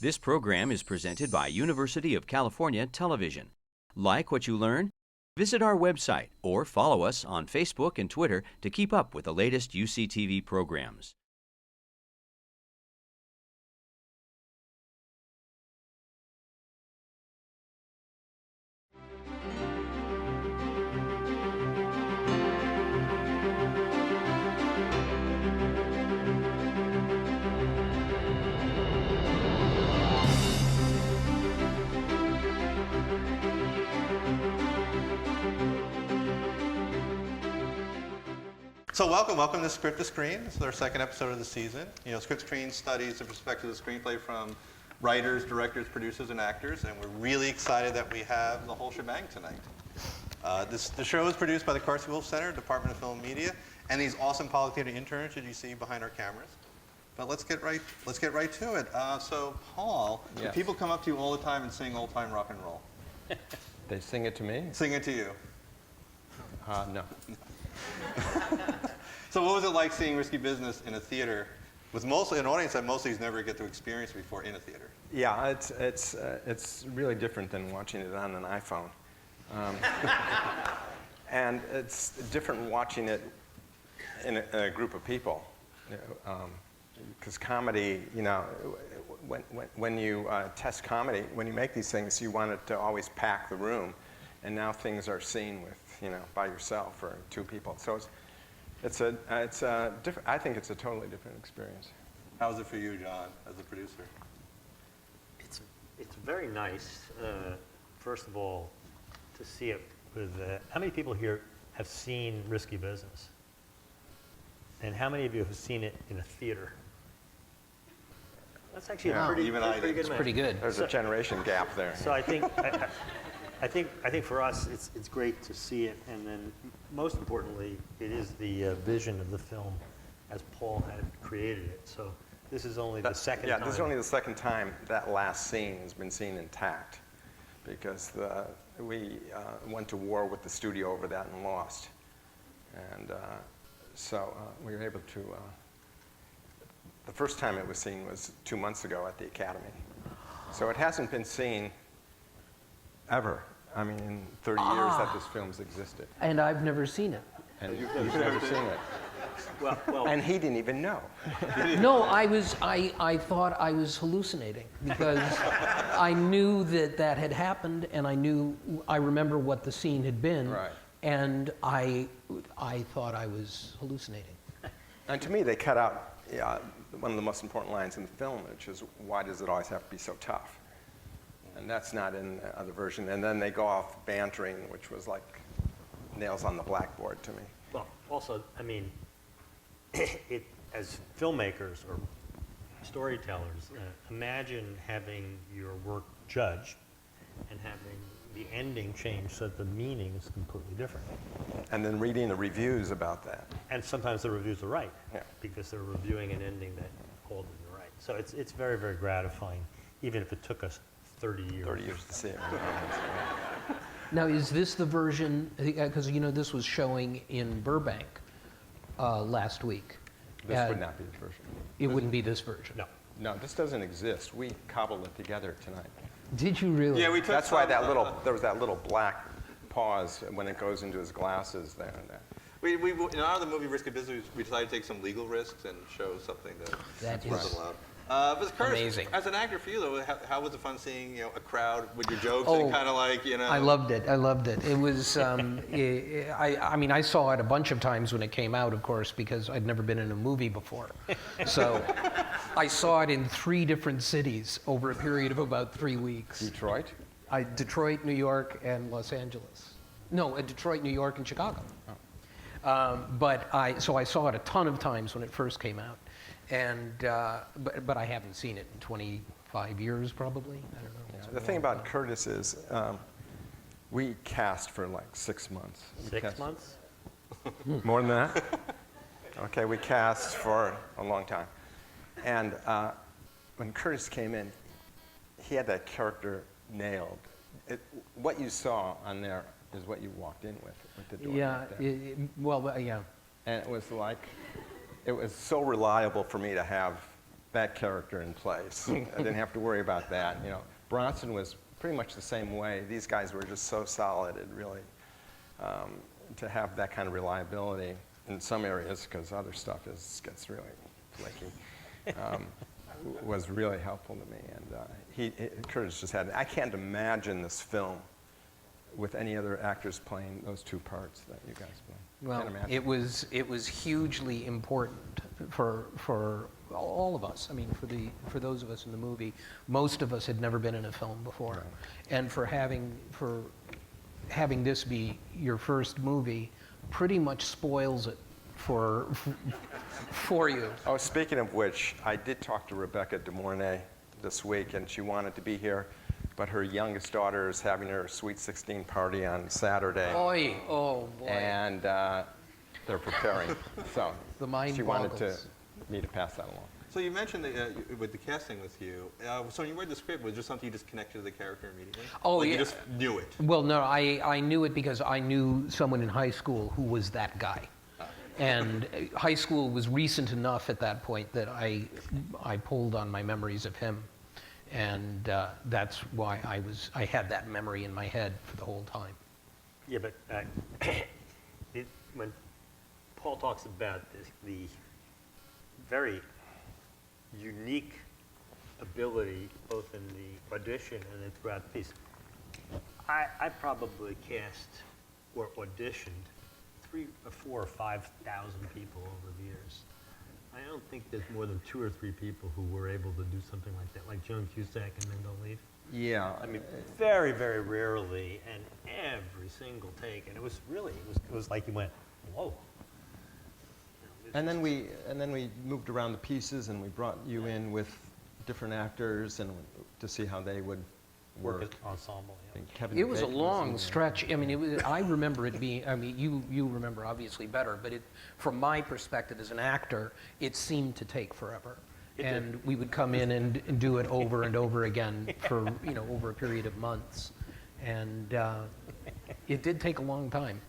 This program is presented by University of California Television. Like what you learn? Visit our website or follow us on Facebook and Twitter to keep up with the latest UCTV programs. So welcome to Script to Screen. This is our second episode of the season. You know, Script to Screen studies the perspective of the screenplay from writers, directors, producers, and actors, and we're really excited that we have the whole shebang tonight. The show is produced by the Carsey Wolf Center, Department of Film and Media, and these awesome Pollock Theater interns that you see behind our cameras. But let's get right to it. So Paul, Yes. do people come up to you all the time and sing old time rock and roll? They sing it to me? Sing it to you. No. So what was it like seeing Risky Business in a theater with mostly an audience that mostly never get to experience before in a theater? Yeah, it's really different than watching it on an iPhone. And it's different watching it in a group of people. Because comedy, you know, when you test comedy, when you make these things, you want it to always pack the room. And now things are seen with, you know, by yourself or two people. So it's a different. I think it's a totally different experience. How was it for you, John, as a producer? It's very nice, first of all, to see it with, how many people here have seen Risky Business? And how many of you have seen it in a theater? That's actually a pretty good It's pretty good. There's a generation gap there. So I think, I think for us, it's great to see it, and then most importantly, it is the vision of the film as Paul had created it. So this is only the second time. Yeah, this is only the second time that last scene has been seen intact, because we went to war with the studio over that and lost, and so we were able to. The first time it was seen was 2 months ago at the Academy, so it hasn't been seen ever. I mean, in 30 years that this film's existed. And I've never seen it. And you've never seen it. Well, And he didn't even know. No, I thought I was hallucinating because I knew that had happened, and I remember what the scene had been. Right. And I thought I was hallucinating. And to me, they cut out one of the most important lines in the film, which is, why does it always have to be so tough? And that's not in the other version. And then they go off bantering, which was like nails on the blackboard to me. well, also, I mean, as filmmakers or storytellers, imagine having your work judged and having the ending change so that the meaning is completely different. And then reading the reviews about that. And sometimes the reviews are right, Yeah. because they're reviewing an ending that called it right. So it's very, very gratifying, even if it took us 30 years. 30 years to see it. Now, is this the version, because you know this was showing in Burbank last week. This would not be the version. It wouldn't be this version. No. No, this doesn't exist. We cobbled it together tonight. Did you really? Yeah, we took That's why some, there was that little black pause when it goes into his glasses there and there. We in honor of the movie Risky Business, we decided to take some legal risks and show something that That wasn't is allowed. But Curtis, amazing. as an actor for you though, how was it fun seeing a crowd with your jokes Oh, and kind of like I loved it. It was, I mean, I saw it a bunch of times when it came out, of course, because I'd never been in a movie before. So I saw it in 3 different cities over a period of about 3 weeks. Detroit? Detroit, New York, and Los Angeles. No, Detroit, New York, and Chicago. So I saw it a ton of times when it first came out. And, but I haven't seen it in 25 years, probably. I don't know. Yeah, the thing about Curtis is we cast for like 6 months. We 6 cast- months? More than that? Okay, we cast for a long time. And when Curtis came in, he had that character nailed. What you saw on there is what you walked in with the door. Yeah, right there. yeah. And it was like, it was so reliable for me to have that character in place. I didn't have to worry about that. You know, Bronson was pretty much the same way. These guys were just so solid. It really, to have that kind of reliability in some areas, because other stuff gets really flaky, was really helpful to me. And Curtis just had, I can't imagine this film with any other actors playing those two parts that you guys play. Well, it was hugely important for all of us. I mean, for those of us in the movie, most of us had never been in a film before, Right. and for having this be your first movie, pretty much spoils it for you. Oh, speaking of which, I did talk to Rebecca De Mornay this week, and she wanted to be here, but her youngest daughter is having her Sweet 16 party on Saturday. Oy, oh boy. And they're preparing. So The mind she wanted boggles. me to pass that along. So you mentioned that, with the casting with you. So when you read the script, was there something you just connected to the character immediately? Oh, like yeah. You just knew it. Well, no, I knew it because I knew someone in high school who was that guy. And high school was recent enough at that point that I pulled on my memories of him. And that's why I had that memory in my head for the whole time. Yeah, but when Paul talks about the very unique ability, both in the audition and then throughout the piece, I probably cast or auditioned 3,000 or 4,000 or 5,000 people over the years. I don't think there's more than 2 or 3 people who were able to do something like that, like Joan Cusack and Mendel Leaf. Yeah. I mean, very, very rarely, and every single take, and it was really, it was like you went, whoa. And then we moved around the pieces, and we brought you in with different actors and to see how they would work. Work as ensemble, I yeah. think Kevin It was a Bacon long in there. stretch. I mean, I remember it being, I mean, you remember obviously better, but from my perspective as an actor, it seemed to take forever. And we would come in and do it over and over again for, over a period of months. And it did take a long time.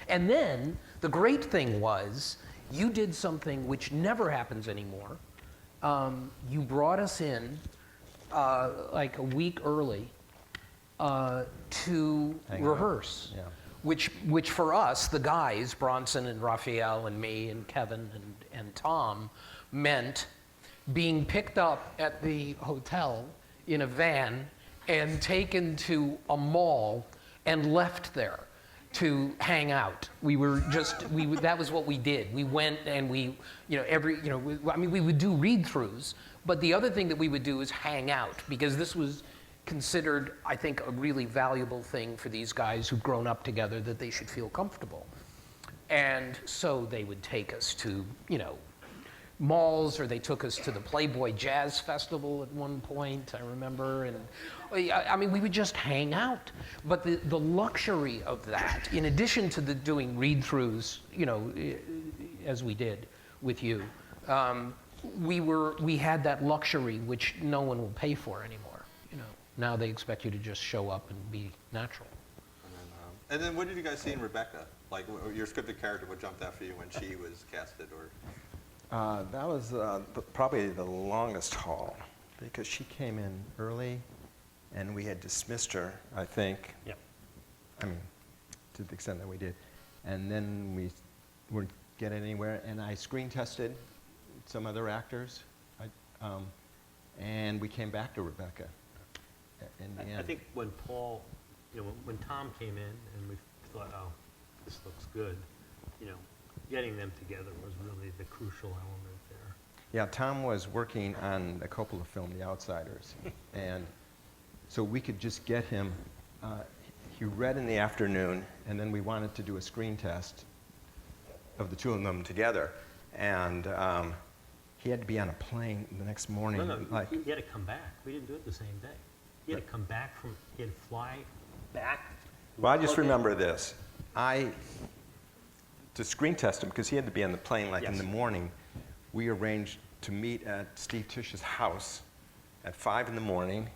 And then the great thing was, you did something which never happens anymore. You brought us in like a week early to Hang out. rehearse, Yeah. which for us, the guys, Bronson and Raphael and me and Kevin and Tom, meant being picked up at the hotel in a van and taken to a mall and left there to hang out. We were just, that was what we did. We went and we would do read-throughs, but the other thing that we would do is hang out, because this was considered, I think, a really valuable thing for these guys who've grown up together, that they should feel comfortable. And so they would take us to, malls, or they took us to the Playboy Jazz Festival at one point, I remember, and I mean, we would just hang out. But the luxury of that, in addition to the doing read-throughs, as we did with you, we had that luxury which no one will pay for anymore. Now they expect you to just show up and be natural. And then what did you guys see in Rebecca? Like your scripted character, what jumped out for you when she was casted, or? That was probably the longest haul, because she came in early, and we had dismissed her, I think. Yep. I mean, to the extent that we did. And then we weren't getting anywhere, and I screen tested some other actors, and we came back to Rebecca in the end. I think when Paul, when Tom came in and we thought, oh, this looks good, getting them together was really the crucial element there. Yeah, Tom was working on the Coppola film, The Outsiders, and so we could just get him. He read in the afternoon, and then we wanted to do a screen test of the two of them together, and he had to be on a plane the next morning. No, like, he had to come back. We didn't do it the same day. He had to come back he had to fly back. well, I just remember this. To screen test him, because he had to be on the plane like in Yes. the morning, we arranged to meet at Steve Tish's house at 5 in the morning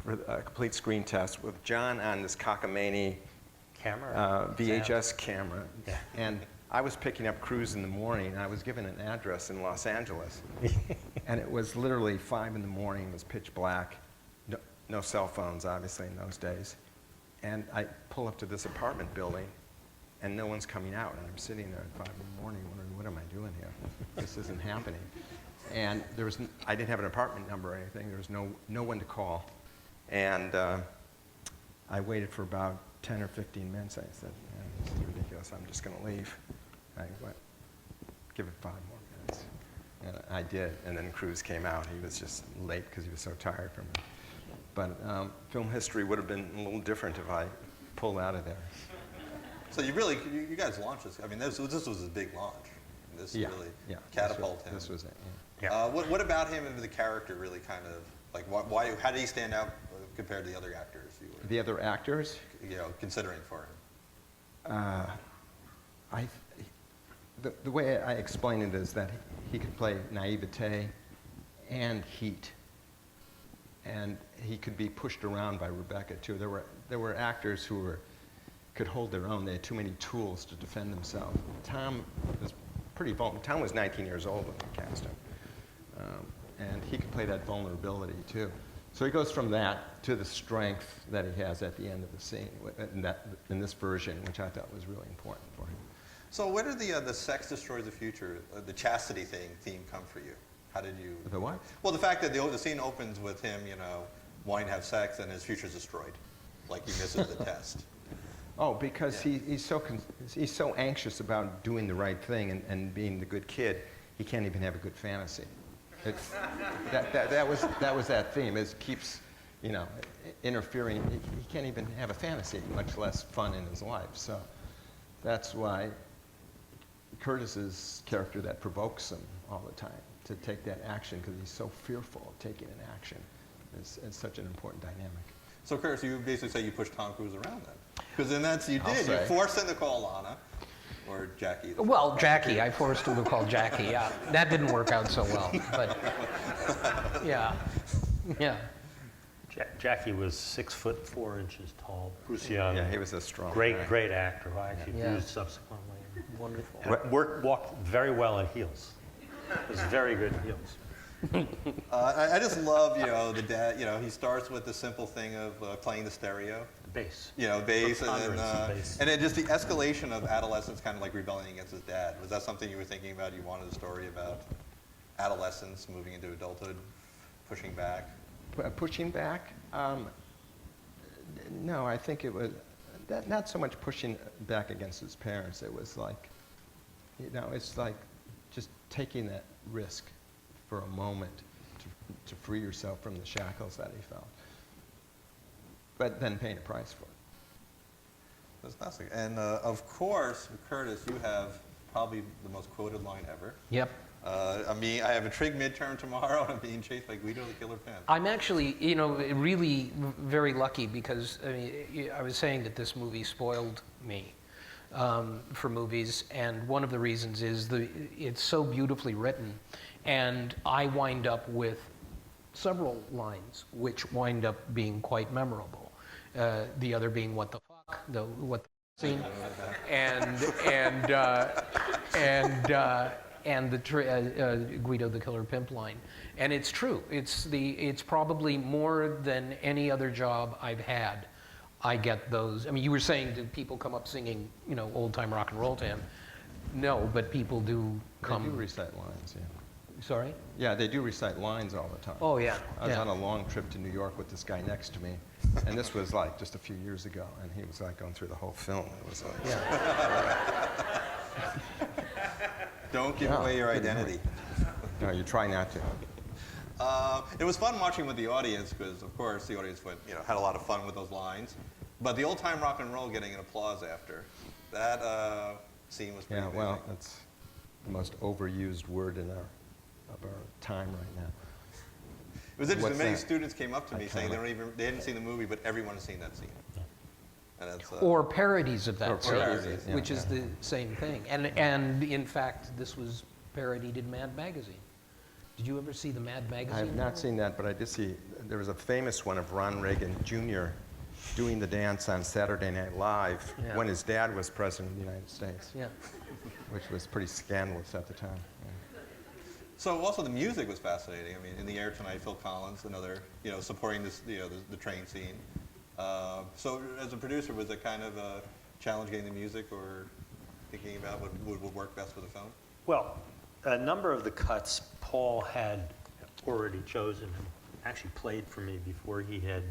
for a complete screen test with John on this cockamamie Camera? VHS camera. Yeah. And I was picking up crews in the morning, and I was given an address in Los Angeles. And it was literally 5 in the morning, it was pitch black, no cell phones, obviously, in those days. And I pull up to this apartment building, and no one's coming out. And I'm sitting there at 5 in the morning wondering, what am I doing here? This isn't happening. And I didn't have an apartment number or anything. There was no one to call. And I waited for about 10 or 15 minutes. I said, this is ridiculous. I'm just going to leave. I went, give it 5 more minutes. And I did. And then Cruz came out. He was just late because he was so tired from it. But film history would have been a little different if I pulled out of there. So you guys launched this. I mean, this was a big launch. This really catapulted him. This was it, Yeah. What about him and the character really kind of, like, how did he stand out compared to the other actors you were, The other actors? Considering for him? The way I explain it is that he could play naivete and heat. And he could be pushed around by Rebecca, too. There were actors who could hold their own. They had too many tools to defend themselves. Tom was pretty vulnerable. Tom was 19 years old when we cast him. And he could play that vulnerability, too. So he goes from that to the strength that he has at the end of the scene in this version, which I thought was really important for him. So where did the sex destroys the future, the chastity theme come for you? How did you... The what? Well, the fact that the scene opens with him, wanting to have sex and his future's destroyed. Like he misses the test. Oh, because he's so anxious about doing the right thing and being the good kid, he can't even have a good fantasy. That was that theme. It keeps, interfering. He can't even have a fantasy, much less fun in his life. So that's why Curtis's character that provokes him all the time to take that action, because he's so fearful of taking an action, is such an important dynamic. So, Curtis, you basically say you pushed Tom Cruise around then. Because then you did. You say. forced him to call Lana, or Jackie. Well, Jackie. I forced him to call Jackie. Yeah, that didn't work out so well. But yeah. Jackie was 6'4" tall. Bruce Young. Yeah, he was a strong Great guy. actor who I actually used subsequently. Wonderful. Walked very well in heels. It was very good in heels. I just love, the dad, he starts with the simple thing of playing the stereo. The bass. Bass, Bass. and then just the escalation of adolescence kind of like rebelling against his dad. Was that something you were thinking about? You wanted a story about adolescence moving into adulthood, pushing back? Pushing back? No, I think it was not so much pushing back against his parents. It was like, it's like just taking that risk for a moment to free yourself from the shackles that he felt, but then paying a price for it. Fantastic. And of course, Curtis, you have probably the most quoted line ever. Yep. I have a trig midterm tomorrow, and I'm being chased by Guido the Killer Pimp. I'm actually, really very lucky because I was saying that this movie spoiled me for movies, and one of the reasons is it's so beautifully written, and I wind up with several lines which wind up being quite memorable. The other being "What the fuck," what the scene, and the Guido the Killer Pimp line. And it's true. It's probably more than any other job I've had. I get those. I mean, you were saying, did people come up singing, old time rock and roll to him? No, but people do come. They do recite lines, yeah. Sorry? Yeah, they do recite lines all the time. Oh, yeah. I was on a long trip to New York with this guy next to me, and this was like just a few years ago, and he was like going through the whole film. It was like, Yeah. Don't give away your identity. No, you try not to. It was fun watching with the audience because, of course, the audience had a lot of fun with those lines. But the old time rock and roll getting an applause after that scene was pretty Yeah, big. well, that's the most overused word of our time right now. It was interesting. What's Many that? students came up to me saying they hadn't seen the movie, but everyone has seen that scene. And that's, Or parodies of that Or scene, parodies, yeah, which is yeah. the same thing. And in fact, this was parodied in Mad Magazine. Did you ever see the Mad Magazine? I have not seen that, but I did see, there was a famous one of Ron Reagan Jr. doing the dance on Saturday Night Live Yeah. when his dad was president of the United States, Yeah. which was pretty scandalous at the time. So also the music was fascinating. I mean, In the Air Tonight, Phil Collins, another, supporting this, the train scene. So as a producer, was it kind of a challenge getting the music, or thinking about what would work best for the film? Well, a number of the cuts Paul had already chosen and actually played for me before he had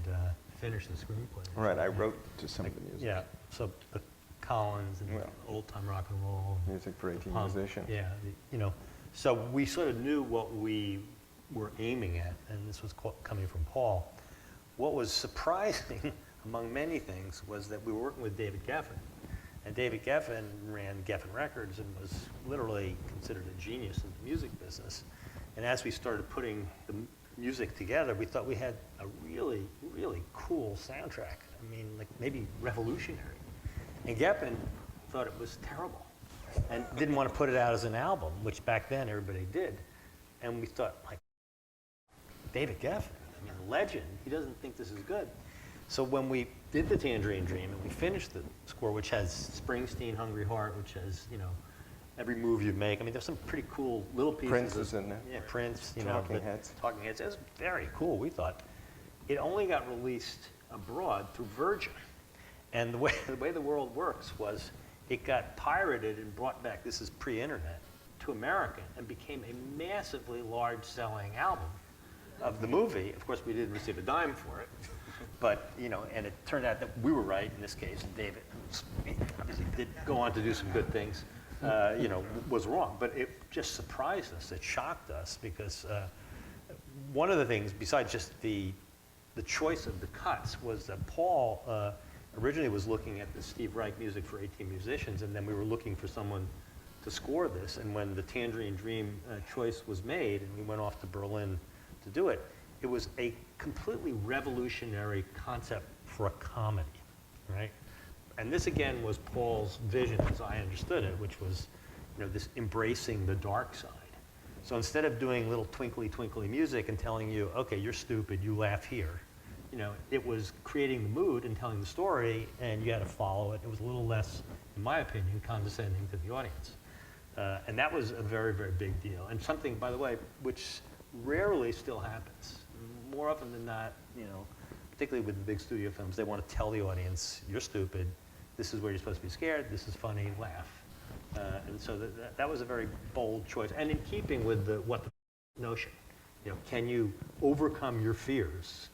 finished the screenplay. Right, I wrote to some of the music. Yeah, so the Collins and old time rock and roll. Music for 18 Punk, musicians. Yeah, so we sort of knew what we were aiming at, and this was coming from Paul. What was surprising, among many things, was that we were working with David Geffen. And David Geffen ran Geffen Records and was literally considered a genius in the music business. And as we started putting the music together, we thought we had a really, really cool soundtrack. I mean, like maybe revolutionary. And Geffen thought it was terrible and didn't want to put it out as an album, which back then everybody did. And we thought, like, David Geffen, I mean, legend, he doesn't think this is good. So when we did the Tangerine Dream and we finished the score, which has Springsteen, Hungry Heart, which has, every move you make. I mean, there's some pretty cool little pieces. Prince is in there. Yeah, Prince, Talking Heads. Talking Heads. It was very cool, we thought. It only got released abroad through Virgin. And the way the world works was it got pirated and brought back, this is pre-internet, to America and became a massively large selling album of the movie. Of course, we didn't receive a dime for it. But, and it turned out that we were right in this case, and David, who obviously did go on to do some good things, was wrong. But it just surprised us. It shocked us because one of the things, besides just the choice of the cuts, was that Paul originally was looking at the Steve Reich music for 18 musicians, and then we were looking for someone to score this. And when the Tangerine Dream choice was made, and we went off to Berlin to do it, it was a completely revolutionary concept for a comedy, right? And this again was Paul's vision, as I understood it, which was, this embracing the dark side. So instead of doing little twinkly twinkly music and telling you, okay, you're stupid, you laugh here, it was creating the mood and telling the story, and you had to follow it. It was a little less, in my opinion, condescending to the audience. And that was a very, very big deal. And something, by the way, which rarely still happens. More often than not, particularly with the big studio films, they want to tell the audience, you're stupid, this is where you're supposed to be scared, this is funny, laugh. And so that was a very bold choice. And in keeping with the notion, can you overcome your fears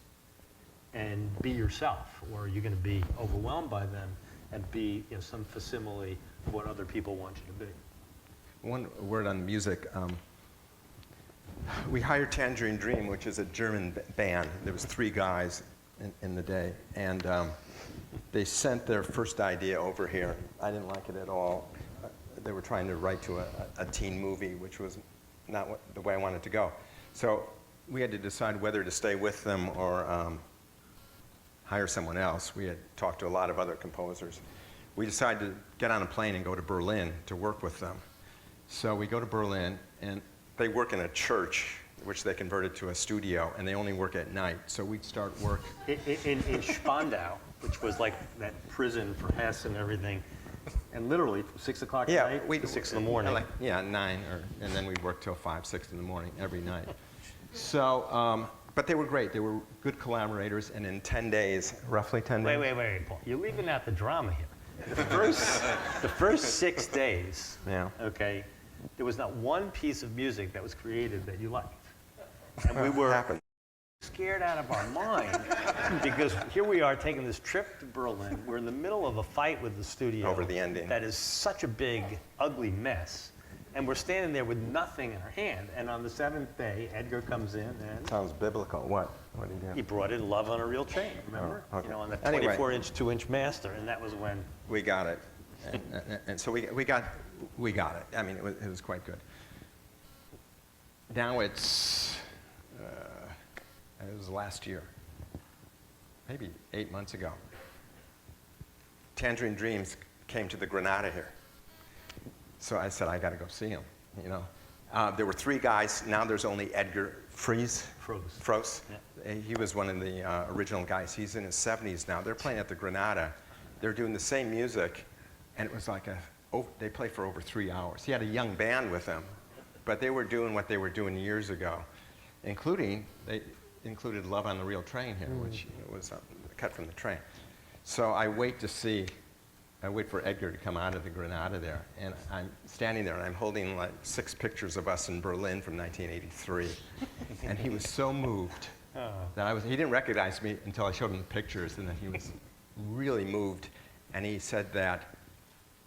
and be yourself, or are you going to be overwhelmed by them and be some facsimile of what other people want you to be? One word on music. We hired Tangerine Dream, which is a German band. There was 3 guys in the day, and they sent their first idea over here. I didn't like it at all. They were trying to write to a teen movie, which was not the way I wanted to go. So we had to decide whether to stay with them or hire someone else. We had talked to a lot of other composers. We decided to get on a plane and go to Berlin to work with them. So we go to Berlin, and they work in a church, which they converted to a studio, and they only work at night. So we'd start work. In Spandau, which was like that prison for Hess and everything, and literally 6 o'clock at night to 6 in the morning. 9, and then we'd work till 5, 6 in the morning every night. So, but they were great. They were good collaborators, and in 10 days, roughly 10 days. Wait, Paul. You're leaving out the drama here. The first 6 days, okay, there was not one piece of music that was created that you liked. And we were scared out of our mind because here we are taking this trip to Berlin. We're in the middle of a fight with the studio. Over the ending. That is such a big, ugly mess. And we're standing there with nothing in our hand. And on the 7th day, Edgar comes in and... Sounds biblical. What? What did he do? He brought in Love on a Real Train, remember? Oh, okay. On the Anyway. 24-inch, 2-inch master. And that was when... We got it. And so we got it. I mean, it was quite good. Now it was last year, maybe 8 months ago. Tangerine Dreams came to the Granada here. So I said, I got to go see him, There were 3 guys. Now there's only Edgar Froese. Yeah. He was one of the original guys. He's in his 70s now. They're playing at the Granada. They're doing the same music, and it was like they played for over 3 hours. He had a young band with him, but they were doing what they were doing years ago, including, they included Love on the Real Train here, which was cut from the train. So I wait for Edgar to come out of the Granada there, and I'm standing there and I'm holding like 6 pictures of us in Berlin from 1983. And he was so moved that he didn't recognize me until I showed him the pictures, and then he was really moved. And he said that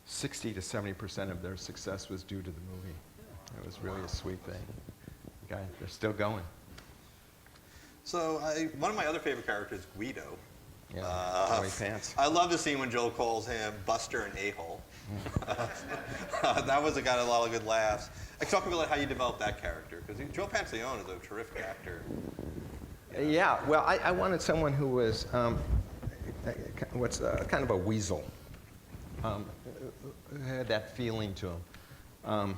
60 to 70% of their success was due to the movie. It was really a sweet thing. They're still going. So one of my other favorite characters, Guido. Yeah, Joey Pants. I love the scene when Joel calls him Buster and a-hole. That was got a lot of good laughs. Talk about how you developed that character, because Joe Pantaleone is a terrific actor. Yeah, well, I wanted someone who was kind of a weasel, who had that feeling to him.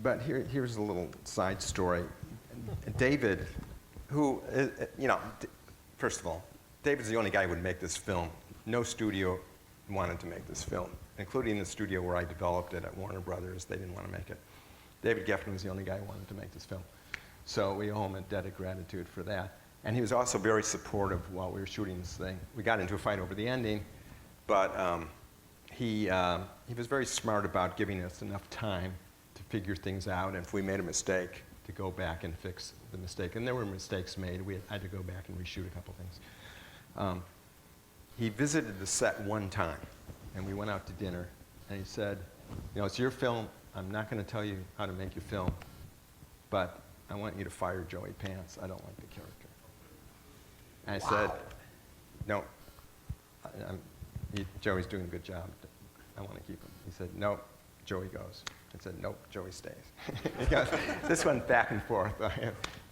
But here's a little side story. David, who, first of all, David's the only guy who would make this film. No studio wanted to make this film, including the studio where I developed it at Warner Brothers. They didn't want to make it. David Geffen was the only guy who wanted to make this film. So we owe him a debt of gratitude for that. And he was also very supportive while we were shooting this thing. We got into a fight over the ending, but he was very smart about giving us enough time to figure things out, and if we made a mistake, to go back and fix the mistake. And there were mistakes made. We had to go back and reshoot a couple things. He visited the set one time, and we went out to dinner, and he said, it's your film. I'm not going to tell you how to make your film, but I want you to fire Joey Pants. I don't like the character. And I said, no, Joey's doing a good job. I want to keep him. He said, no, Joey goes. I said, nope, Joey stays. This went back and forth.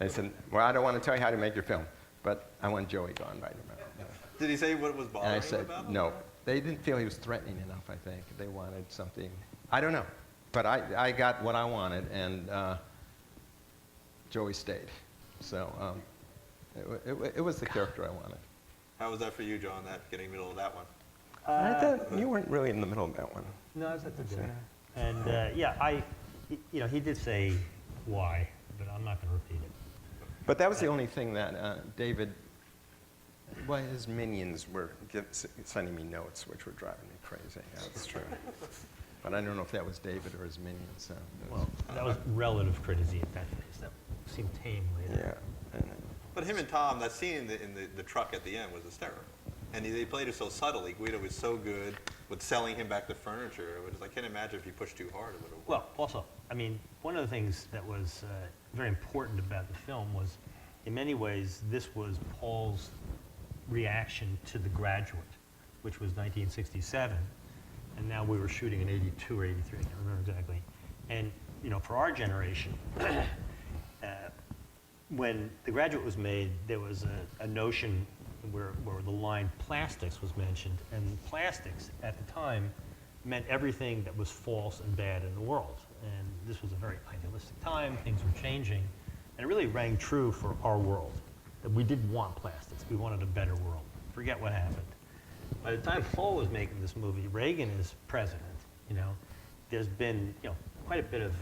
I said, well, I don't want to tell you how to make your film, but I want Joey gone right now. Did he say what was bothering And I said, about him? no. They didn't feel he was threatening enough, I think. They wanted something, I don't know. But I got what I wanted, and Joey stayed. So it was the character I wanted. How was that for you, John, getting in the middle of that one? I thought you weren't really in the middle of that one. No, I was at the dinner. And he did say why, but I'm not going to repeat it. But that was the only thing that David, his minions were sending me notes, which were driving me crazy. Yeah, that's true. But I don't know if that was David or his minions. So well, that was relative criticism at that phase. That seemed tame later. Yeah. But him and Tom, that scene in the truck at the end was hysterical. And they played it so subtly. Guido was so good with selling him back the furniture. I can't imagine if you pushed too hard, it would have. Well, also, one of the things that was very important about the film was, in many ways, this was Paul's reaction to The Graduate, which was 1967. And now we were shooting in 82 or 83, I can't remember exactly. And, for our generation, when The Graduate was made, there was a notion where the line plastics was mentioned, and plastics at the time meant everything that was false and bad in the world. And this was a very idealistic time, things were changing, and it really rang true for our world, that we didn't want plastics, we wanted a better world. Forget what happened. By the time Paul was making this movie, Reagan is president, there's been, quite a bit of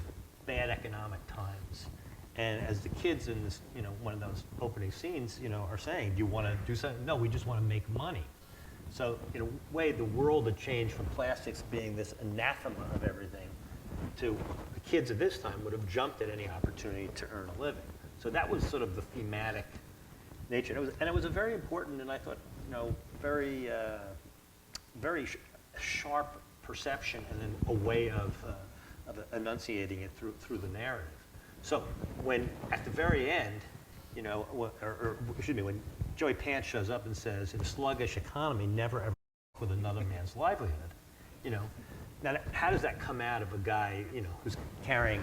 bad economic times. And as the kids in this, one of those opening scenes, are saying, do you want to do something? No, we just want to make money. So in a way, the world had changed from plastics being this anathema of everything to the kids of this time would have jumped at any opportunity to earn a living. So that was sort of the thematic nature. And it was a very important, and I thought, very, very sharp perception, and then a way of enunciating it through the narrative. So when, at the very end, when Joey Pants shows up and says, in a sluggish economy, never ever with another man's livelihood, now how does that come out of a guy, who's carrying,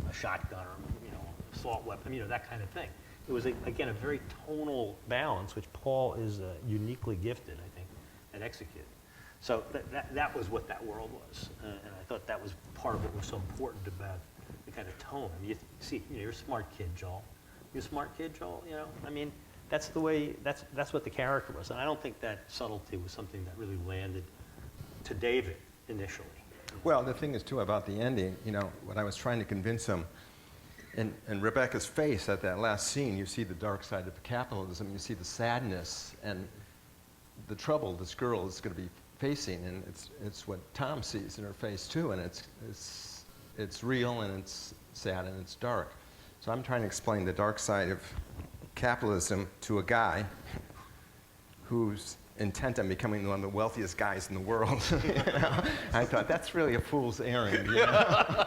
a shotgun or, assault weapon, that kind of thing. It was, again, a very tonal balance, which Paul is uniquely gifted, I think, at executing. So that was what that world was, and I thought that was part of what was so important about the kind of tone. You see, you're a smart kid, Joel. You're a smart kid, Joel. That's the way. That's what the character was, and I don't think that subtlety was something that really landed to David initially. Well, the thing is, too, about the ending, you know, when I was trying to convince him, in Rebecca's face at that last scene, you see the dark side of capitalism, you see the sadness and the trouble this girl is going to be facing, and it's what Tom sees in her face, too, and it's real, and it's sad, and it's dark. So I'm trying to explain the dark side of capitalism to a guy who's intent on becoming one of the wealthiest guys in the world. You know? I thought, that's really a fool's errand. You know?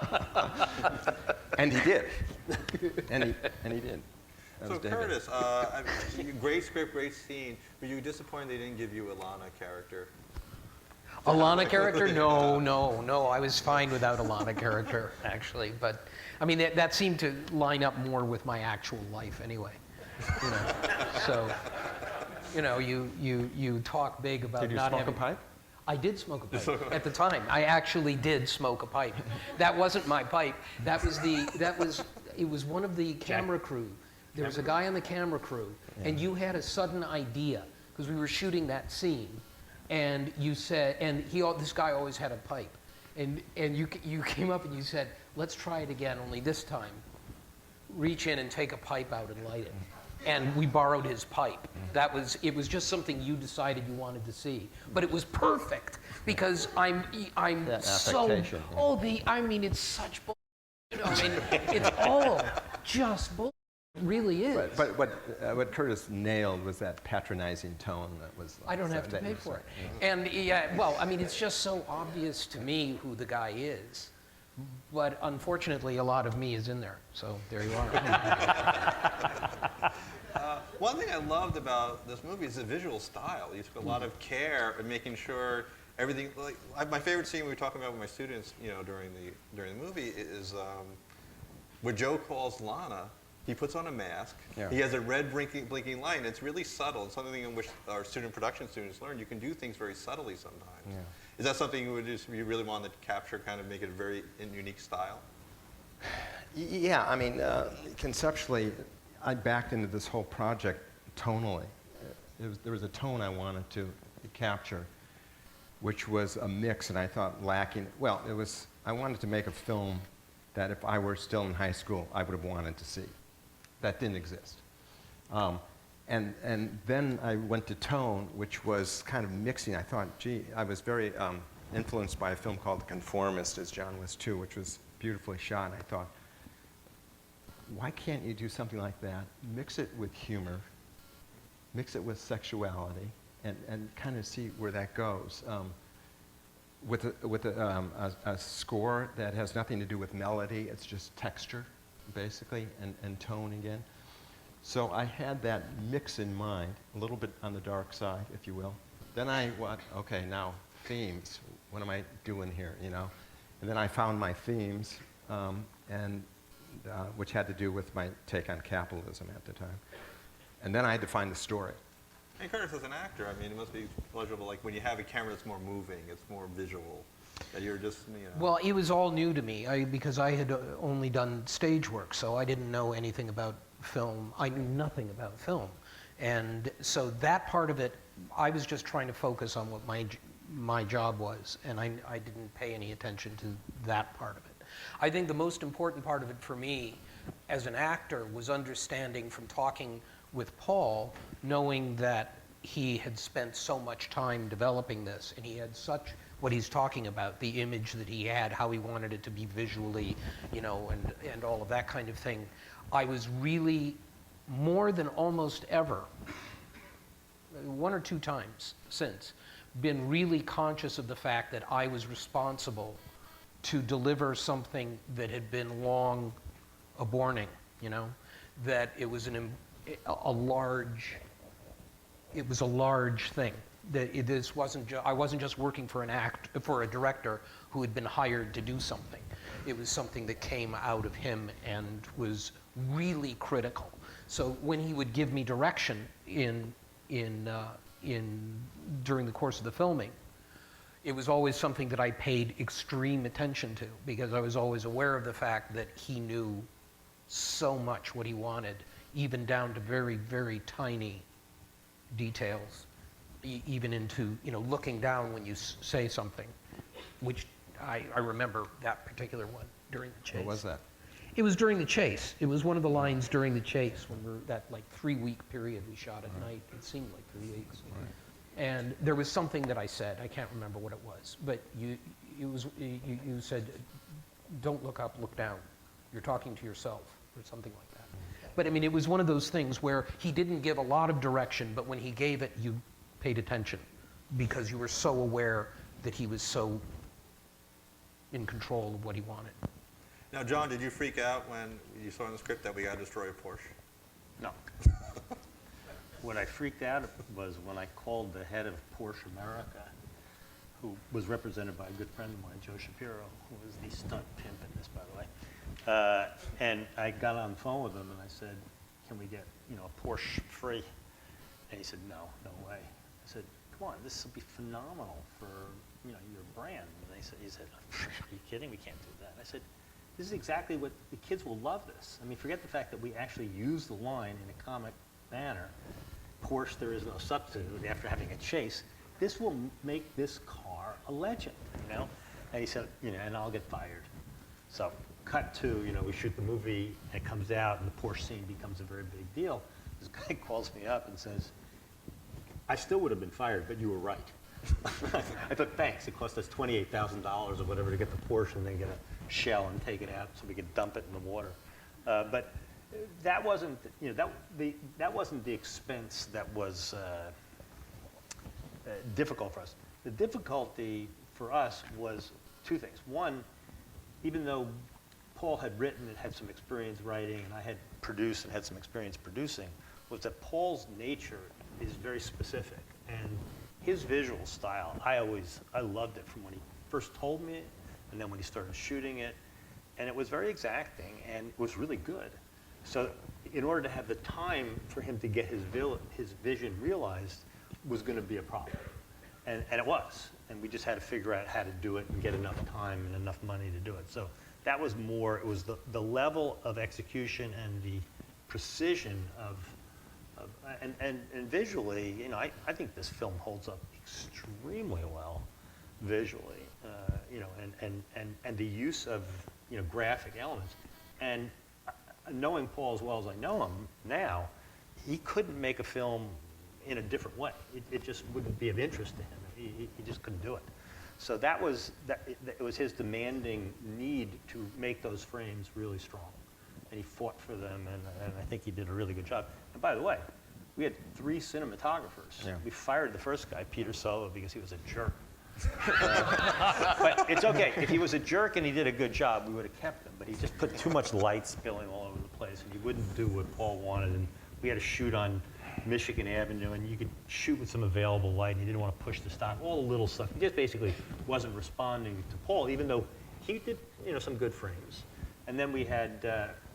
And he did. And he did. That So was David. Curtis, great script, great scene. Were you disappointed they didn't give you Alana character? Alana character? No. I was fine without Alana character, actually. But, I mean, that seemed to line up more with my actual life anyway. You know, so, you know, you talk big about Did you not smoke having... a pipe? I did smoke a pipe at the time. I actually did smoke a pipe. That wasn't my pipe. It was one of the camera crew. There was a guy on the camera crew, and you had a sudden idea, because we were shooting that scene, and you said, and this guy always had a pipe, and you came up and you said, let's try it again, only this time, reach in and take a pipe out and light it. And we borrowed his pipe. It was just something you decided you wanted to see. But it was perfect, because I'm That so, affectation, yeah. I mean, it's such bull. You know, I mean, it's all just bull. It really is. But what Curtis nailed was that patronizing tone that was... I don't have to pay for it. And yeah, well, I mean, it's just so obvious to me who the guy is. But unfortunately, a lot of me is in there. So there you are. One thing I loved about this movie is the visual style. You took a lot of care in making sure everything. Like my favorite scene we were talking about with my students, you know, during the movie is what Joe calls Lana. He puts on a mask. Yeah. He has a red blinking light. And it's really subtle. It's something in which our production students learn. You can do things very subtly sometimes. Yeah. Is that something you really wanted to capture, kind of make it a very unique style? Yeah, I mean, conceptually, I backed into this whole project tonally. There was a tone I wanted to capture, which was a mix, and I thought lacking. Well, I wanted to make a film that if I were still in high school, I would have wanted to see. That didn't exist. And then I went to tone, which was kind of mixing. I thought, gee, I was very influenced by a film called The Conformist, as John was too, which was beautifully shot. And I thought, why can't you do something like that? Mix it with humor, mix it with sexuality, and kind of see where that goes. With a score that has nothing to do with melody, it's just texture, basically, and tone again. So I had that mix in mind, a little bit on the dark side, if you will. Then okay, now themes. What am I doing here, you know? And then I found my themes, which had to do with my take on capitalism at the time. And then I had to find the story. And Curtis, as an actor, I mean, it must be pleasurable, like when you have a camera that's more moving, it's more visual, that you're just, you know. Well, it was all new to me because I had only done stage work, so I didn't know anything about film. I knew nothing about film. And so that part of it, I was just trying to focus on what my job was, and I didn't pay any attention to that part of it. I think the most important part of it for me as an actor was understanding from talking with Paul, knowing that he had spent so much time developing this, and he had what he's talking about, the image that he had, how he wanted it to be visually, you know, and all of that kind of thing. I was really, more than almost ever, one or two times since, been really conscious of the fact that I was responsible to deliver something that had been long aborning, you know, that it was a large thing. That this wasn't I wasn't just working for a director who had been hired to do something. It was something that came out of him and was really critical. So when he would give me direction during the course of the filming, it was always something that I paid extreme attention to, because I was always aware of the fact that he knew so much what he wanted, even down to very, very tiny details, even into, you know, looking down when you say something, which I remember that particular one during the chase. What was that? It was during the chase. It was one of the lines during the chase when we're that like 3-week period we shot at night. It seemed like 3 weeks. And there was something that I said. I can't remember what it was, but you said, "Don't look up, look down. You're talking to yourself," or something like that. But I mean, it was one of those things where he didn't give a lot of direction, but when he gave it, you paid attention because you were so aware that he was so in control of what he wanted. Now, John, did you freak out when you saw in the script that we got to destroy a Porsche? No. What I freaked out was when I called the head of Porsche America, who was represented by a good friend of mine, Joe Shapiro, who was the stunt pimp in this, by the way. And I got on the phone with him and I said, "Can we get, a Porsche free?" And he said, "No, no way." I said, "Come on, this will be phenomenal for, your brand." And he said, "Are you kidding? We can't do that." I said, "This is exactly what the kids will love this. I mean, forget the fact that we actually use the line in a comic manner. Porsche, there is no substitute after having a chase. This will make this car a legend, And he said, and I'll get fired." So cut to, we shoot the movie, and it comes out, and the Porsche scene becomes a very big deal. This guy calls me up and says, "I still would have been fired, but you were right." I thought, thanks. It cost us $28,000 or whatever to get the Porsche and then get a shell and take it out so we could dump it in the water. But that wasn't, that wasn't the expense that was difficult for us. The difficulty for us was two things. One, even though Paul had written and had some experience writing, and I had produced and had some experience producing, was that Paul's nature is very specific. And his visual style, I loved it from when he first told me it, and then when he started shooting it. And it was very exacting, and it was really good. So in order to have the time for him to get his vision realized was going to be a problem. And it was. And we just had to figure out how to do it and get enough time and enough money to do it. So that was more, it was the level of execution and the precision and visually, I think this film holds up extremely well visually, and the use of, graphic elements. And knowing Paul as well as I know him now, he couldn't make a film in a different way. It just wouldn't be of interest to him. He just couldn't do it. So it was his demanding need to make those frames really strong. And he fought for them, and I think he did a really good job. And by the way, we had 3 cinematographers. Yeah. We fired the first guy, Peter Solo, because he was a jerk. But it's okay. If he was a jerk and he did a good job, we would have kept him. But he just put too much light spilling all over the place, and he wouldn't do what Paul wanted. And we had to shoot on Michigan Avenue, and you could shoot with some available light, and he didn't want to push the stock, all the little stuff. He just basically wasn't responding to Paul, even though he did, some good frames. And then we had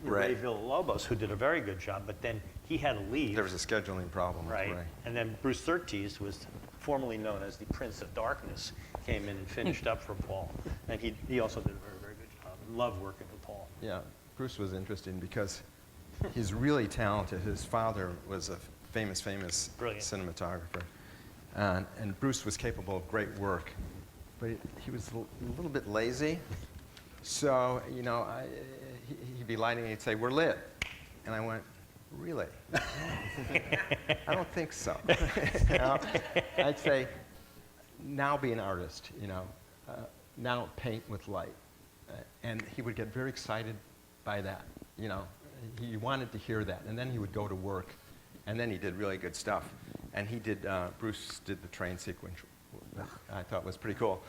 Ray Villalobos, who did a very good job, but then he had to leave. There was a scheduling problem with Ray. And then Bruce Surtees, who was formerly known as the Prince of Darkness, came in and finished up for Paul. And he also did a very, very good job. I loved working with Paul. Yeah, Bruce was interesting because he's really talented. His father was a famous Brilliant. cinematographer. And Bruce was capable of great work, but he was a little bit lazy. So, he'd be lighting and he'd say, "We're lit." And I went, "Really?" I don't think so. I'd say, now be an artist, now paint with light. And he would get very excited by that, He wanted to hear that. And then he would go to work, and then he did really good stuff. And Bruce did the train sequence, I thought was pretty cool.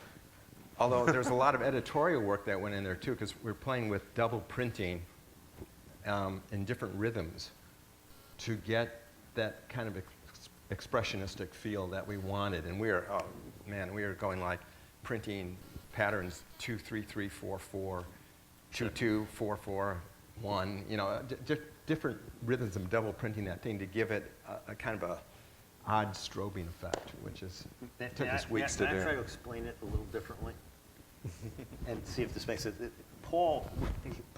Although there's a lot of editorial work that went in there too, because we're playing with double printing in different rhythms to get that kind of expressionistic feel that we wanted. And we were going like printing patterns 2, 3, 3, 4, 4, 2, 2, 4, 4, 1. Different rhythms of double printing that thing to give it a kind of a odd strobing effect, which took us weeks to do. Can I try to explain it a little differently? And see if this makes it. Paul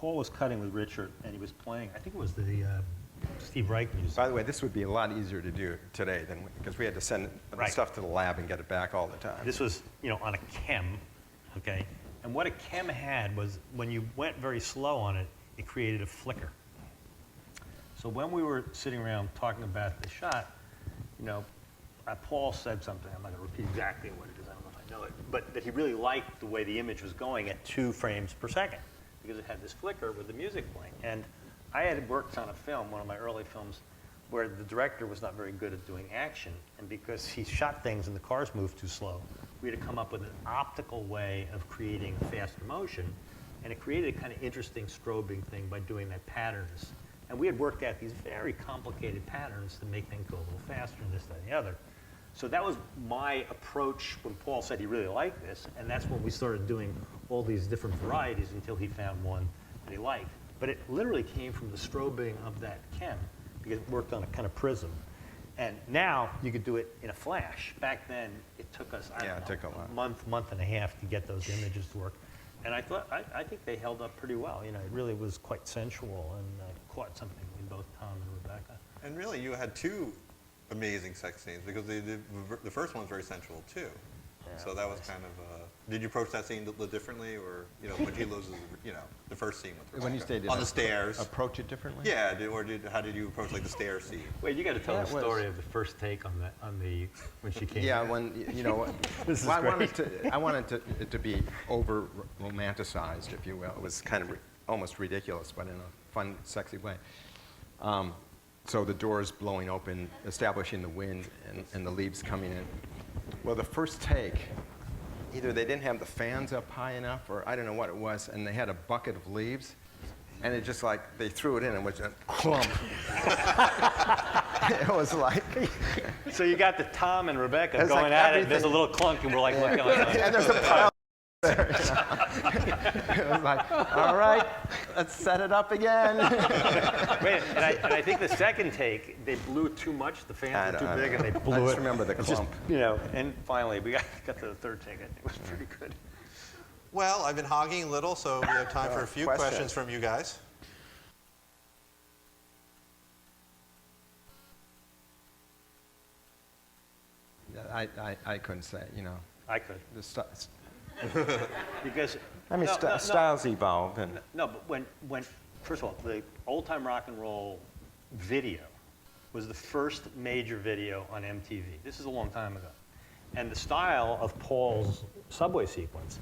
was cutting with Richard, and he was playing, I think it was the Steve Reich music. By the way, this would be a lot easier to do today because we had to send the stuff to the lab and get it back all the time. This was, on a chem, okay? And what a chem had was when you went very slow on it, it created a flicker. So when we were sitting around talking about the shot, you know, Paul said something, I'm not going to repeat exactly what it is, I don't know if I know it, but that he really liked the way the image was going at 2 frames per second because it had this flicker with the music playing. And I had worked on a film, one of my early films, where the director was not very good at doing action, and because he shot things and the cars moved too slow, we had to come up with an optical way of creating faster motion, and it created a kind of interesting strobing thing by doing that patterns. And we had worked out these very complicated patterns to make things go a little faster and this, that, and the other. So that was my approach when Paul said he really liked this, and that's when we started doing all these different varieties until he found one that he liked. But it literally came from the strobing of that chem, because it worked on a kind of prism. And now you could do it in a flash. Back then, it took us, I don't know, it took a lot. month and a half to get those images to work. And I think they held up pretty well. You know, it really was quite sensual and caught something in both Tom and Rebecca. And really, you had 2 amazing sex scenes because the first one was very sensual too. Yeah, so that was kind of. Did you approach that scene a little differently, or when he loses, the first scene with Rebecca, When you stayed on the stairs? Approach it differently? Yeah, how did you approach like the stair scene? Wait, you got to tell That the was- story of the first take on the when she came. Yeah, in. when This is well, great. I wanted it to be over romanticized, if you will. It was kind of almost ridiculous, but in a fun, sexy way. So the doors blowing open, establishing the wind, and the leaves coming in. Well, the first take, either they didn't have the fans up high enough, or I don't know what it was, and they had a bucket of leaves, and it just like they threw it in and it was just clump. It was like. So you got the Tom and Rebecca It's going like at it. everything. There's a little clunk, and we're like looking like. And there's a pile there. It was like, all right, let's set it up again. Wait, and I think the second take, they blew too much. The fans were too big, and they blew I it. just remember the It's just, clump. and finally we got to the third take. It was pretty good. Well, I've been hogging a little, so we have time for a few Questions. questions from you guys. I couldn't say, I could The st- because I mean, styles evolve, and No, but when first of all, the old time rock and roll video was the first major video on MTV. This is a long time ago. And the style of Paul's subway sequence,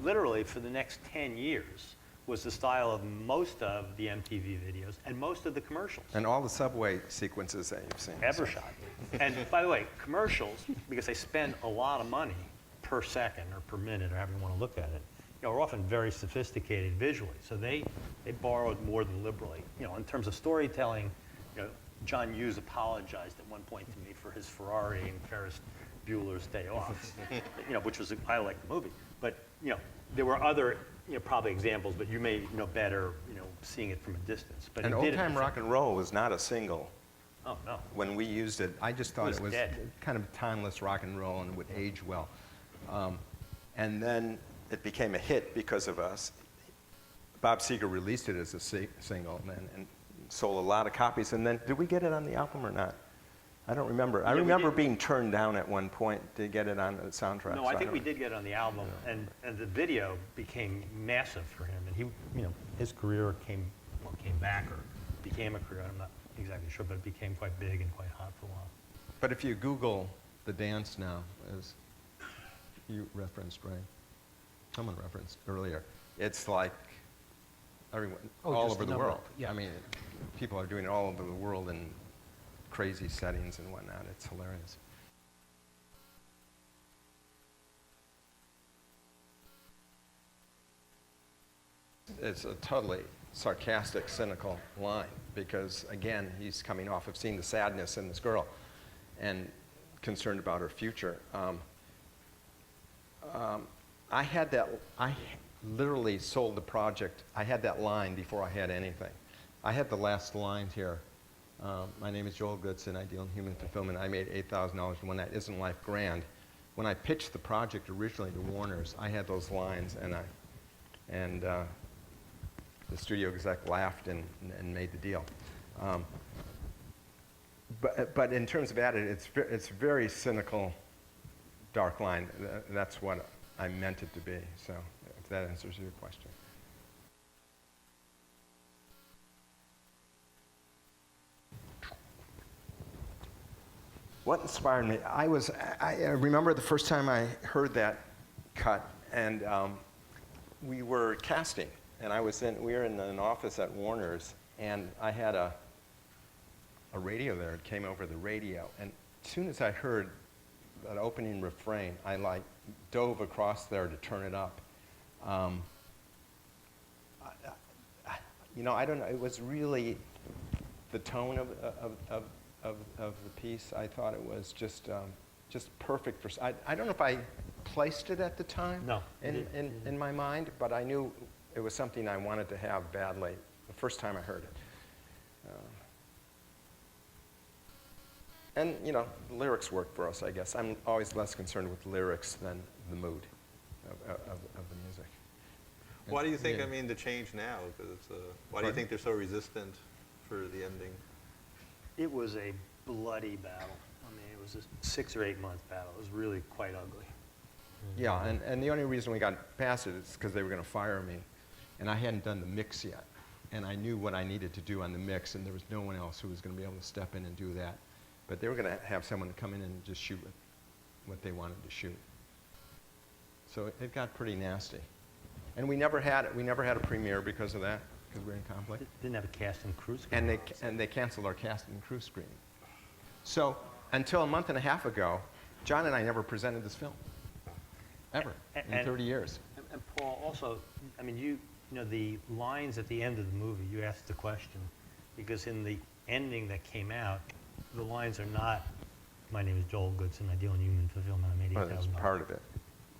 literally for the next 10 years, was the style of most of the MTV videos and most of the commercials and all the subway sequences that you've seen. ever shot. And by the way, commercials, because they spend a lot of money per second or per minute or however you want to look at it, are often very sophisticated visually. So they borrowed more than liberally. In terms of storytelling, John Hughes apologized at one point to me for his Ferrari and Ferris Bueller's Day Off, which was, I like the movie. But, there were other, probably examples, but you may know better, seeing it from a distance. But And he did old time it. rock and roll was not a single. Oh, no. When we used it, I just thought was it was dead. kind of timeless rock and roll and would age well. And then it became a hit because of us. Bob Seger released it as a single and sold a lot of copies. And then, did we get it on the album or not? I don't remember. I we remember did. being turned down at one point to get it on the soundtrack. No, so I think don't- we did get it on the album, and the video became massive for him, and he, his career came back or became a career. I'm not exactly sure, but it became quite big and quite hot for a while. But if you Google the dance now, as you referenced, Ray, someone referenced earlier, it's like everyone, all just over the the number. world. Yeah. I mean, people are doing it all over the world in crazy settings and whatnot. It's hilarious. It's a totally sarcastic, cynical line because, again, he's coming off of seeing the sadness in this girl and concerned about her future. I literally sold the project. I had that line before I had anything. I had the last line here. My name is Joel Goodson. I deal in human fulfillment. I made $8,000 in one night. Isn't life grand? When I pitched the project originally to Warner's, I had those lines, and the studio exec laughed and made the deal. But in terms of added, it's very cynical, dark line. That's what I meant it to be. So if that answers your question. What inspired me? I remember the first time I heard that cut, and we were casting, and we were in an office at Warner's, and I had a radio there. It came over the radio, and as soon as I heard that opening refrain, I like dove across there to turn it up. I don't know. It was really the tone of the piece. I thought it was just perfect for. I don't know if I placed it at the time. No. In my mind, but I knew it was something I wanted to have badly the first time I heard it. And the lyrics work for us, I guess. I'm always less concerned with lyrics than the mood of the music. Why do you think, the change now? Because why do you think they're so resistant for the ending? It was a bloody battle. It was a 6 or 8 month battle. It was really quite ugly. Yeah, and the only reason we got past it is because they were going to fire me, and I hadn't done the mix yet. And I knew what I needed to do on the mix, and there was no one else who was going to be able to step in and do that. But they were going to have someone come in and just shoot what they wanted to shoot. So it got pretty nasty. And we never had a premiere because of that, because we were in conflict. Didn't have a cast and crew screening. And they canceled our cast and crew screening. So until a month and a half ago, Jon and I never presented this film, ever, in 30 years. And Paul, also, the lines at the end of the movie, you asked the question, because in the ending that came out, the lines are not, "My name is Joel Goodson, I deal in human fulfillment, I made $8,000. That's part of it.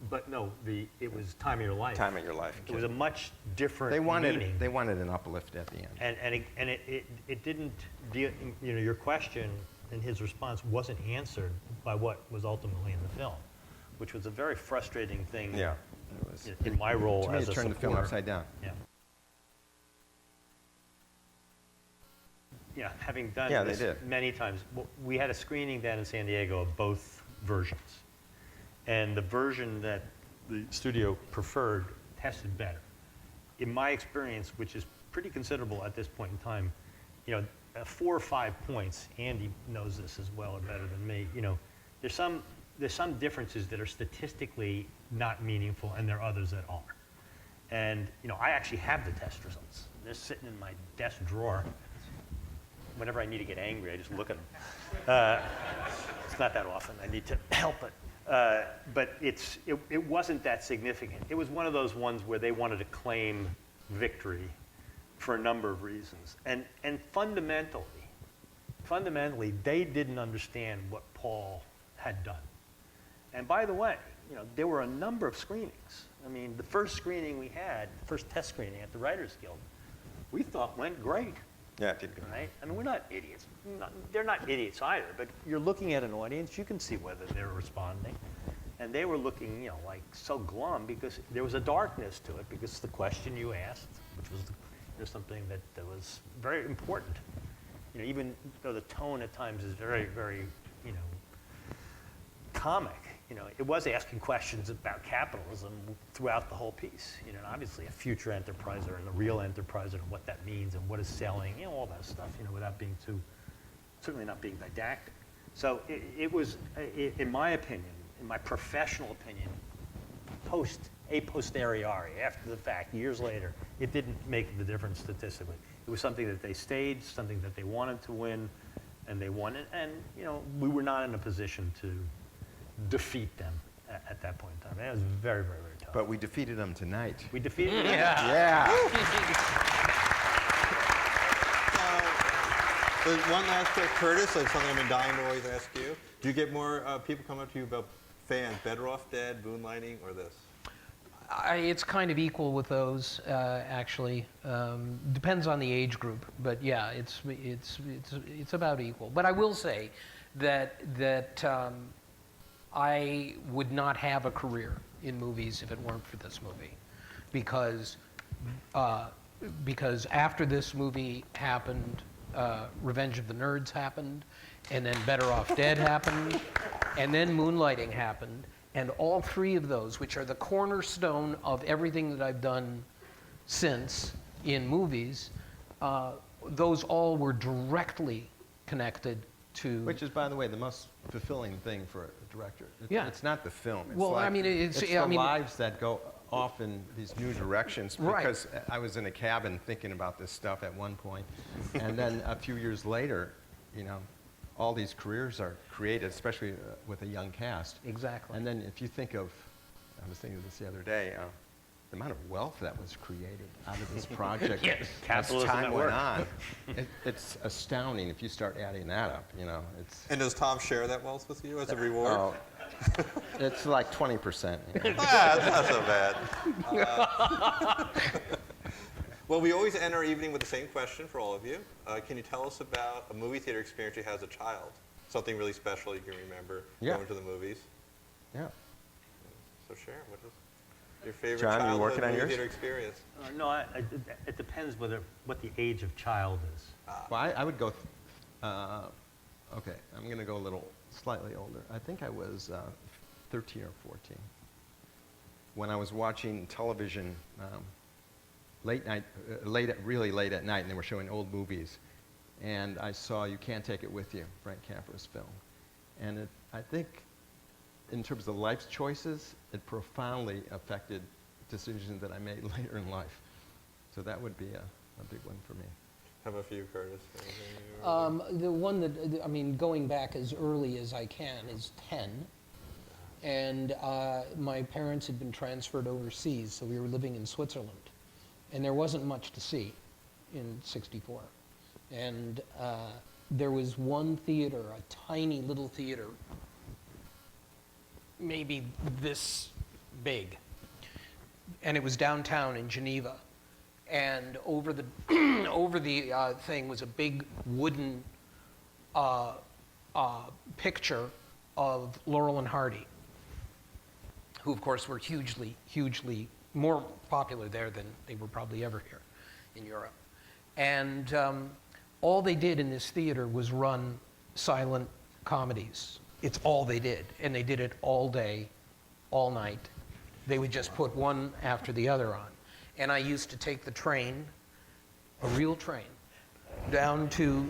But no, it was Time of Your Life. Time of Your Life. It was a much different meaning. They wanted an uplift at the end. And it didn't deal, your question and his response wasn't answered by what was ultimately in the film, which was a very frustrating thing. Yeah. It was. In my role To me, as a it turned the film supporter. upside down. Yeah. Yeah, having done Yeah, this they did. many times, we had a screening down in San Diego of both versions. And the version that the studio preferred tested better. In my experience, which is pretty considerable at this point in time, 4 or 5 points, Andy knows this as well or better than me, there's some differences that are statistically not meaningful, and there are others that are. And, I actually have the test results. They're sitting in my desk drawer. Whenever I need to get angry, I just look at them. It's not that often. I need to help it. But it wasn't that significant. It was one of those ones where they wanted to claim victory for a number of reasons. And fundamentally, they didn't understand what Paul had done. And by the way, there were a number of screenings. The first screening we had, the first test screening at the Writers Guild, we thought went great. Yeah, it did go. Right? We're not idiots. They're not idiots either, but you're looking at an audience, you can see whether they're responding. And they were looking, like so glum because there was a darkness to it because the question you asked, which was something that was very important. Even though the tone at times is very, very, comic, it was asking questions about capitalism throughout the whole piece. Obviously a future enterpriser and a real enterpriser and what that means and what is selling, all that stuff, without being certainly not being didactic. So it was, in my opinion, in my professional opinion, a posteriori, after the fact, years later, it didn't make the difference statistically. It was something that they staged, something that they wanted to win, and they won it. And, we were not in a position to defeat them at that point in time. It was very, very, very tough. But we defeated them tonight. We defeated them. Yeah. There's one last quick, Curtis, something I've been dying to always ask you. Do you get more people come up to you about fans, Better Off Dead, Moonlighting, or this? It's kind of equal with those, actually. Depends on the age group, but yeah, it's about equal. But I will say that I would not have a career in movies if it weren't for this movie, because after this movie happened, Revenge of the Nerds happened, and then Better Off Dead happened, and then Moonlighting happened, And all three of those, which are the cornerstone of everything that I've done since in movies, those all were directly connected to... Which is, by the way, the most fulfilling thing for a director. Yeah. It's not the film. It's Well, like, I mean, it's I the mean- lives that go off in these new directions. Right. Because I was in a cabin thinking about this stuff at one point, and then a few years later, you know, all these careers are created, especially with a young cast. Exactly. And then if you think of, I was thinking of this the other day, the amount of wealth that was created out of this project Yes. as Capitalism time at went work. on. It's astounding if you start adding that up, you know. It's, And does Tom share that wealth with you as a reward? oh, it's like 20%. You know. That's not so bad. Well, we always end our evening with the same question for all of you. Can you tell us about a movie theater experience you had as a child? Something really special you can remember Yeah. going to the movies? Yeah. So share, what is your favorite John, you childhood working on movie yours? theater experience? No, it depends what the age of child is. Well, I would go, okay, I'm going to go a little slightly older. I think I was 13 or 14 when I was watching television late night, really late at night, and they were showing old movies. And I saw You Can't Take It With You, Frank Capra's film. And I think in terms of life's choices, it profoundly affected decisions that I made later in life. So that would be a big one for me. How about for you, Curtis? Anything you The one that, I mean, going back as early as I can is 10. And my parents had been transferred overseas, so we were living in Switzerland. And there wasn't much to see in '64. And there was one theater, a tiny little theater, maybe this big. And it was downtown in Geneva. And over the over the thing was a big wooden picture of Laurel and Hardy, who of course were hugely, hugely more popular there than they were probably ever here in Europe. And all they did in this theater was run silent comedies. It's all they did, and they did it all day, all night. They would just put one after the other on. And I used to take the train, a real train, down to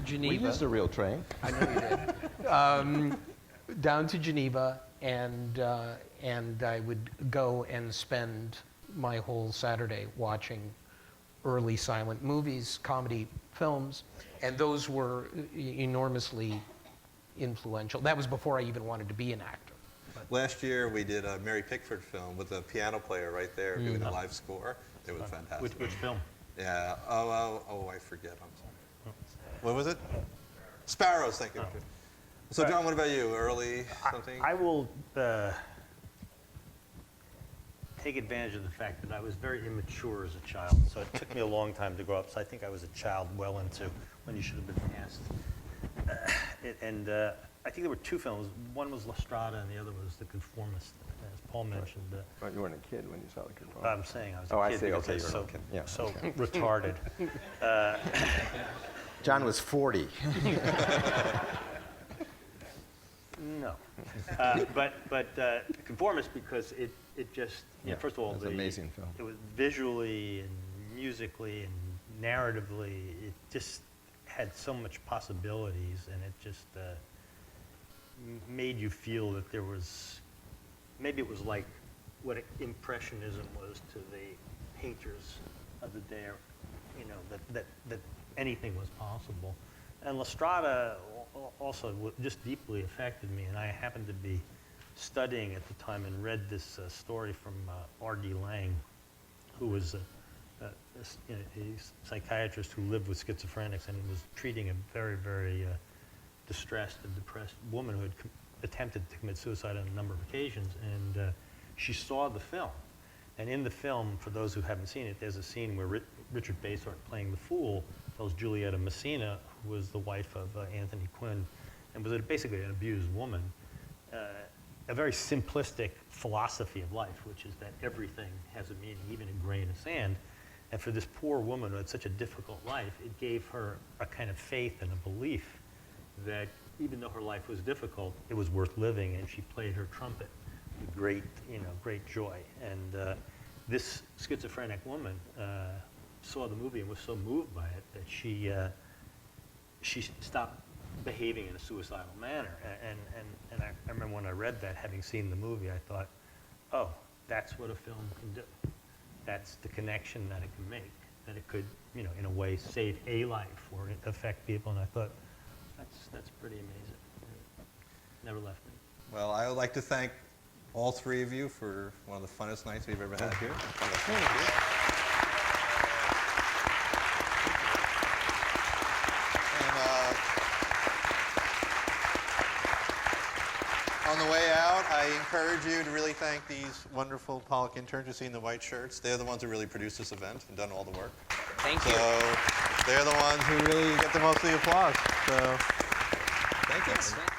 Geneva. We used a real train. I know you did. Down to Geneva, and I would go and spend my whole Saturday watching early silent movies, comedy films, and those were enormously influential. That was before I even wanted to be an actor. Last year, we did a Mary Pickford film with a piano player right there doing the live score. It was fantastic. Which film? Yeah. Oh, I forget. I'm sorry. What was it? Sparrows, thank you. So, John, what about you? Early something? I will take advantage of the fact that I was very immature as a child, so it took me a long time to grow up. So I think I was a child well into when you should have been asked. I think there were two films. One was La Strada, and the other was The Conformist, as Paul mentioned. But you weren't a kid when you saw The Conformist. I'm saying I was a Oh, I kid see. because Okay, I was you're so, a kid. Yeah, so okay. retarded. John was 40. No. But Conformist because it just, you know, first of all, it's an amazing film. It was visually and musically and narratively, it just had so much possibilities, and it just made you feel that there was, maybe it was like what Impressionism was to the painters of the day, you know, that anything was possible. And La Strada also just deeply affected me, and I happened to be studying at the time and read this story from R.D. Laing, who was a psychiatrist who lived with schizophrenics and was treating a very, very distressed and depressed woman who had attempted to commit suicide on a number of occasions, and she saw the film. And in the film, for those who haven't seen it, there's a scene where Richard Basehart, playing the fool, tells Julieta Messina, who was the wife of Anthony Quinn, and was basically an abused woman, a very simplistic philosophy of life, which is that everything has a meaning, even a grain of sand. And for this poor woman who had such a difficult life, it gave her a kind of faith and a belief that even though her life was difficult, it was worth living, and she played her trumpet with great, great joy. And this schizophrenic woman saw the movie and was so moved by it that she stopped behaving in a suicidal manner. And I remember when I read that, having seen the movie, I thought, oh, that's what a film can do. That's the connection that it can make, that it could, in a way, save a life or affect people. And I thought, that's pretty amazing. Never left me. Well, I would like to thank all three of you for one of the funnest nights we've ever had here. On the way out, I encourage you to really thank these wonderful Pollock interns you see in the white shirts. They're the ones who really produced this event and done all the work. Thank you. So they're the ones who really get the most of the applause. So thank you. Thank you.